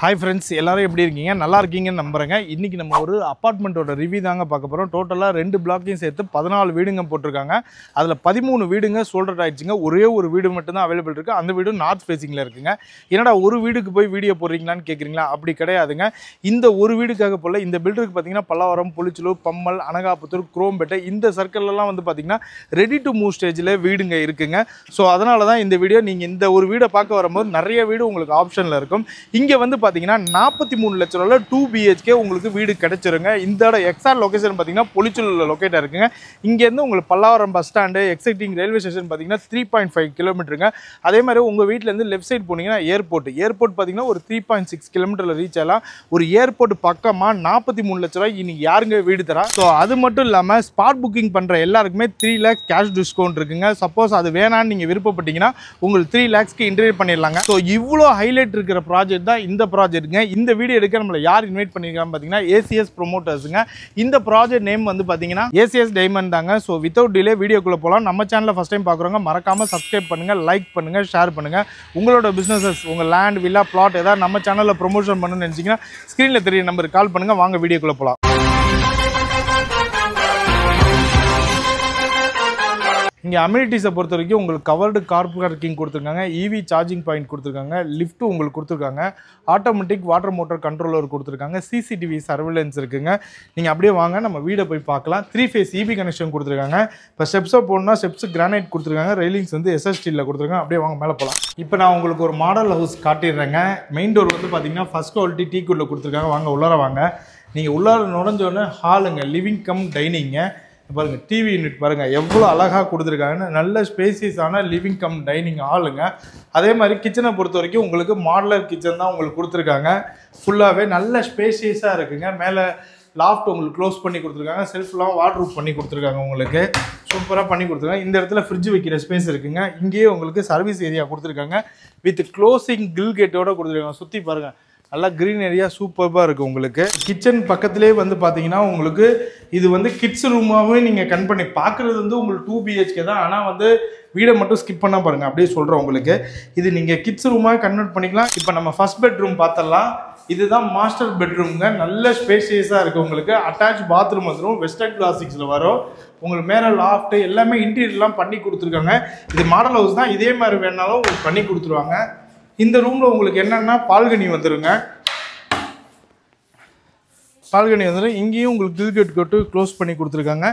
Hi friends, எல்லாரும் எப்படி இருக்கீங்க? நல்லா இருக்கீங்கன்னு நம்புறேங்க. இன்னைக்கு நம்ம ஒரு அபார்ட்மெண்டோட ரிவ்யூ தாங்க பார்க்க போறோம். டோட்டலா 2 பிளாக்கையும் சேர்த்து 14 வீடுங்க போட்டுருக்காங்க. அதுல 13 வீடுங்க சோல்ட் அவுட் ஆயிடுச்சுங்க. ஒரே ஒரு வீடு மட்டும் தான் அவைலபிள் இருக்கு. அந்த வீடு நார்த் ஃபேசிங்ல இருக்குங்க. என்னடா ஒரு வீடுக்கு போய் வீடியோ போடுறீங்களான்னு கேக்குறீங்களா? அப்படி கிடையாதுங்க. இந்த ஒரு வீடுக்காக போல இந்த பில்டருக்கு பாத்தீங்கன்னா பல்லாவரம், புலிச்சலூர், பம்மல், அனகாபுத்தூர், குரோம்பேட்டை இந்த சர்க்கிள்ல எல்லாம் வந்து பாத்தீங்கன்னா ரெடி டு மூவ் ஸ்டேஜ்ல வீடுங்க இருக்குங்க. சோ அதனால தான் இந்த வீடியோ நீங்க இந்த ஒரு வீடை பார்க்க வரும்போது நிறைய வீடு உங்களுக்கு ஆப்ஷன்ல இருக்கும். இங்க வந்து பாத்தீங்கன்னா 43 லட்சம் ரூபாயில 2 BHK உங்களுக்கு வீடு கிடைச்சிருங்க. இந்த எக்ஸாக்ட் லொகேஷன் பாத்தீங்கன்னா பொலிச்சலூர்ல லொகேட் இருக்குங்க. இங்க இருந்து உங்களுக்கு Pallavaram bus stand exciting railway station பாத்தீங்கன்னா 3.5 கிலோமீட்டருங்க. அதே மாதிரி உங்க வீட்ல இருந்து லெஃப்ட் சைடு போனீங்கன்னா ஏர்போர்ட் பாத்தீங்கன்னா ஒரு 3.6 கிலோமீட்டர்ல ரீச் ஆகலாம். ஒரு ஏர்போர்ட் பக்கமா 43 லட்சம் ரூபாய் இன்னைக்கு யாருங்க வீடு தரா? ஸோ அது மட்டும் இல்லாம ஸ்பாட் புக்கிங் பண்ற எல்லாருக்குமே 3 lakhs கேஷ் டிஸ்கவுண்ட் இருக்குங்க. சப்போஸ் அது வேணான்னு நீங்க விருப்பப்பட்டீங்கன்னா உங்களுக்கு 3 lakhsக்கு இன்டர்வியூ பண்ணிடலாங்க. ஸோ இவ்வளோ ஹைலைட் இருக்கிற ப்ராஜெக்ட் தான் இந்த ப்ராஜெக்ட்ங்க. இந்த வீடியோ எடுக்க நம்மள யார் இன்வைட் பண்ணிருக்காங்க பாத்தீங்கன்னா ACS ப்ரோமோட்டர்ஸ்ங்க. இந்த ப்ராஜெக்ட் நேம் வந்து பாத்தீங்கன்னா ACS டைமண்ட் தாங்க. ஸோ வித்தவுட் டிலே வீடியோக்குள்ள போகலாம். நம்ம சேனலை ஃபர்ஸ்ட் டைம் பார்க்குறவங்க மறக்காம சப்ஸ்கிரைப் பண்ணுங்க, லைக் பண்ணுங்க, ஷேர் பண்ணுங்க. உங்களோட பிசினஸஸ் உங்க லேண்ட், வில்லா, பிளாட் ஏதாவது நம்ம சேனல்ல ப்ரொமோஷன் பண்ணணும்னு நினைச்சீங்கன்னா ஸ்கிரீன்ல தெரிய நம்பருக்கு கால் பண்ணுங்க. வாங்க வீடியோக்குள்ள போகலாம். இங்கே அம்யூனிட்டிஸை பொறுத்த வரைக்கும் உங்களுக்கு கவர்டு கார் பார்க்கிங் கொடுத்துருக்காங்க, EV சார்ஜிங் பாயிண்ட் கொடுத்துருக்காங்க, லிஃப்ட் உங்களுக்கு கொடுத்துருக்காங்க, ஆட்டோமேட்டிக் வாட்டர் மோட்டர் கண்ட்ரோலர் கொடுத்துருக்காங்க, CCTV சர்வேலன்ஸ் இருக்குங்க. நீங்கள் அப்படியே வாங்க நம்ம வீடை போய் பார்க்கலாம். 3 phase EB கனெக்ஷன் கொடுத்துருக்காங்க. இப்போ ஸ்டெப்ஸை போடணும்னா ஸ்டெப்ஸ் கிரானைட் கொடுத்துருக்காங்க, ரெயிலிங்ஸ் வந்து SS ஸ்டீலில் கொடுத்துருக்காங்க. அப்படியே வாங்க மேலே போகலாம். இப்போ நான் உங்களுக்கு ஒரு மாடல் ஹவுஸ் காட்டிடுறேங்க. மெயின் டோர் வந்து பார்த்தீங்கன்னா ஃபர்ஸ்ட் குவாலிட்டி டீக்குள்ள கொடுத்துருக்காங்க. வாங்க உள்ளார வாங்க. நீங்கள் உள்ளார நுழைஞ்சோடனே ஹாலுங்க, லிவிங் கம் டைனிங்க. பாருங்க, டிவி யூனிட் பாருங்க எவ்வளோ அழகாக கொடுத்துருக்காங்கன்னு. நல்ல ஸ்பேசியஸான லிவிங் கம் டைனிங் ஹாலுங்க. அதே மாதிரி கிச்சனை பொறுத்த வரைக்கும் உங்களுக்கு மாடலர் கிச்சன் தான் உங்களுக்கு கொடுத்துருக்காங்க. ஃபுல்லாகவே நல்ல ஸ்பேசியஸாக இருக்குங்க. மேலே லாஃப்ட் உங்களுக்கு க்ளோஸ் பண்ணி கொடுத்துருக்காங்க. செல்ஃப்லாம் வார்ட்ரூப் பண்ணி கொடுத்துருக்காங்க. உங்களுக்கு சூப்பராக பண்ணி கொடுத்துருக்காங்க. இந்த இடத்துல ஃப்ரிட்ஜ் வைக்கிற ஸ்பேஸ் இருக்குங்க. இங்கேயே உங்களுக்கு சர்வீஸ் ஏரியா கொடுத்துருக்காங்க. வித் க்ளோசிங் கில் கேட்டோட கொடுத்துருக்காங்க. சுற்றி பாருங்கள், நல்லா க்ரீன் ஏரியா சூப்பராக இருக்குது. உங்களுக்கு கிச்சன் பக்கத்துலேயே வந்து பார்த்தீங்கன்னா உங்களுக்கு இது வந்து கிட்ஸ் ரூமாகவே நீங்கள் கன் பண்ணி பார்க்குறது வந்து உங்களுக்கு 2 BHK தான். ஆனால் வந்து வீடை மட்டும் ஸ்கிப் பண்ணால் பாருங்கள், அப்படியே சொல்கிறேன் உங்களுக்கு. இது நீங்கள் கிட்ஸ் ரூமாக கன்வெர்ட் பண்ணிக்கலாம். இப்போ நம்ம ஃபர்ஸ்ட் பெட்ரூம் பார்த்தலாம். இதுதான் மாஸ்டர் பெட்ரூம்ங்க. நல்ல ஸ்பேசியஸாக இருக்குது. உங்களுக்கு அட்டாச் பாத்ரூம் வந்துடும். வெஸ்டர்ன் கிளாசிக்ஸில் வரும். உங்களுக்கு மேலே லாஃப்ட் எல்லாமே இன்டீரியர்லாம் பண்ணி கொடுத்துருக்காங்க. இது மாடல் ஹவுஸ் தான். இதே மாதிரி வேணாலும் உங்களுக்கு பண்ணி கொடுத்துருவாங்க. இந்த ரூம்ல உங்களுக்கு என்னன்னா பால்கனி வந்துருங்க. பால்கனி வந்துடும். இங்கேயும் உங்களுக்கு கில் கேட் கொட்டு க்ளோஸ் பண்ணி கொடுத்துருக்காங்க.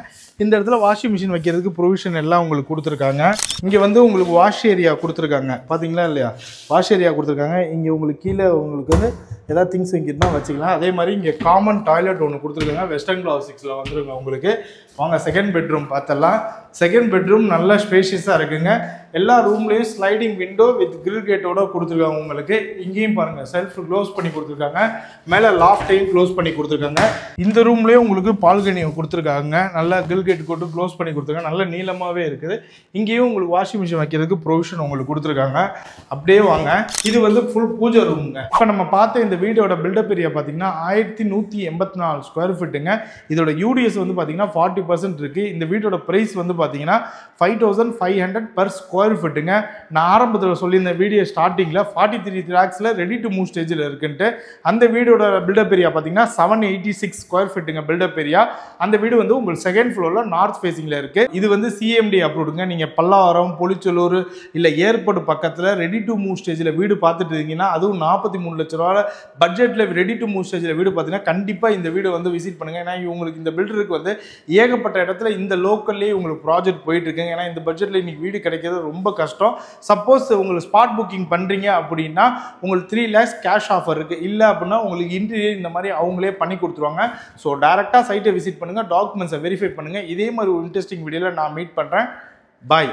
இந்த இடத்துல வாஷிங் மிஷின் வைக்கிறதுக்கு ப்ரொவிஷன் எல்லாம் உங்களுக்கு கொடுத்துருக்காங்க. இங்கே வந்து உங்களுக்கு வாஷ் ஏரியா கொடுத்துருக்காங்க. பார்த்தீங்களா இல்லையா? வாஷ் ஏரியா கொடுத்துருக்காங்க. இங்கே உங்களுக்கு கீழே உங்களுக்கு வந்து ஏதாவது திங்ஸ் வைக்கிறதுனா வச்சுக்கலாம். அதே மாதிரி இங்கே காமன் டாய்லெட் ஒன்று கொடுத்துருக்காங்க. வெஸ்டர்ன் கிளாசிக்ஸில் வந்துருங்க உங்களுக்கு. வாங்க செகண்ட் பெட்ரூம் பார்த்தலாம். செகண்ட் பெட்ரூம் நல்ல ஸ்பேஷியஸாக இருக்குங்க. எல்லா ரூம்லேயும் ஸ்லைடிங் விண்டோ வித் கிரில் கேட்டோட கொடுத்துருக்காங்க. உங்களுக்கு இங்கேயும் பாருங்கள், செல்ஃப் க்ளோஸ் பண்ணி கொடுத்துருக்காங்க. மேலே லாஃப்டையும் க்ளோஸ் பண்ணி கொடுத்துருக்காங்க. இந்த ரூம்லேயும் உங்களுக்கு பால்கனி கொடுத்துருக்காங்க. நல்லா கிரில் கேட் போட்டு க்ளோஸ் பண்ணி கொடுத்துருக்காங்க. நல்ல நீளமாகவே இருக்குது. இங்கேயும் உங்களுக்கு வாஷிங் மிஷின் வைக்கிறதுக்கு ப்ரொவிஷன் உங்களுக்கு கொடுத்துருக்காங்க. அப்படியே வாங்க, இது வந்து ஃபுல் பூஜை ரூமுங்க. இப்போ நம்ம பார்த்த இந்த வீடோட பில்டப் ஏரியா பார்த்தீங்கன்னா 1184 ஸ்கொயர் ஃபீட்டுங்க. இதோட UDS வந்து பார்த்தீங்கன்னா 40% இருக்குது. இந்த வீட்டோட ப்ரைஸ் வந்து பார்த்தீங்கன்னா 5500 பர் ஸ்கொயர் ஃபீட்டுங்க. நான் ஆரம்பத்தில் சொல்லியிருந்த வீடியோ ஸ்டார்டிங்கில் 43 lakhsல ரெடி டு மூவ் ஸ்டேஜில் இருக்குன்ட்டு. அந்த வீடோட பில்டப் ஏரியா பார்த்தீங்கன்னா 786 ஸ்கொயர் ஃபீட்டுங்க பில்டப் ஏரியா. அந்த வீடு வந்து உங்களுக்கு செகண்ட் ஃப்ளோரில் நார்த் ஃபேசிங்கில் இருக்குது. இது வந்து CMD அப்ரூவ்டுங்க. நீங்கள் பல்லாவரம், பொலிச்சலூர் இல்லை ஏர்போர்ட் பக்கத்தில் ரெடி டு மூவ் ஸ்டேஜில் வீடு பார்த்துட்டு இருக்கீங்கன்னா, அதுவும் 43 லட்ச ரூபா பட்ஜெட்டில் ரெடி டு மூவ் ஸ்டேஜில் வீடு பார்த்தீங்கன்னா கண்டிப்பாக இந்த வீடு வந்து விசிட் பண்ணுங்கள். ஏன்னா உங்களுக்கு இந்த பில்டருக்கு வந்து ஏகப்பட்ட இடத்துல இந்த லோக்கல்லேயே உங்களுக்கு ப்ராஜெக்ட் போயிட்டு இருக்குங்க. ஏன்னா இந்த பட்ஜெட்டில் இன்னைக்கு வீடு கிடைக்கிறது ரொம்ப கஷ்டம். சப்போஸ் உங்களுக்கு ஸ்பாட் புக்கிங் பண்ணுறீங்க அப்படின்னா உங்களுக்கு 3 lakhs கேஷ் ஆஃபர் இருக்குது. இல்லை அப்படின்னா உங்களுக்கு இன்டீரியர் இந்த மாதிரி அவங்களே பண்ணி கொடுத்துருவாங்க. ஸோ டேரெக்டாக சைட்டை விசிட் பண்ணுங்கள், டாக்குமெண்ட்ஸை வெரிஃபை பண்ணுங்கள். இதே மாதிரி ஒரு இன்ட்ரெஸ்டிங் வீடியோவில் நான் மீட் பண்ணுறேன். பாய்.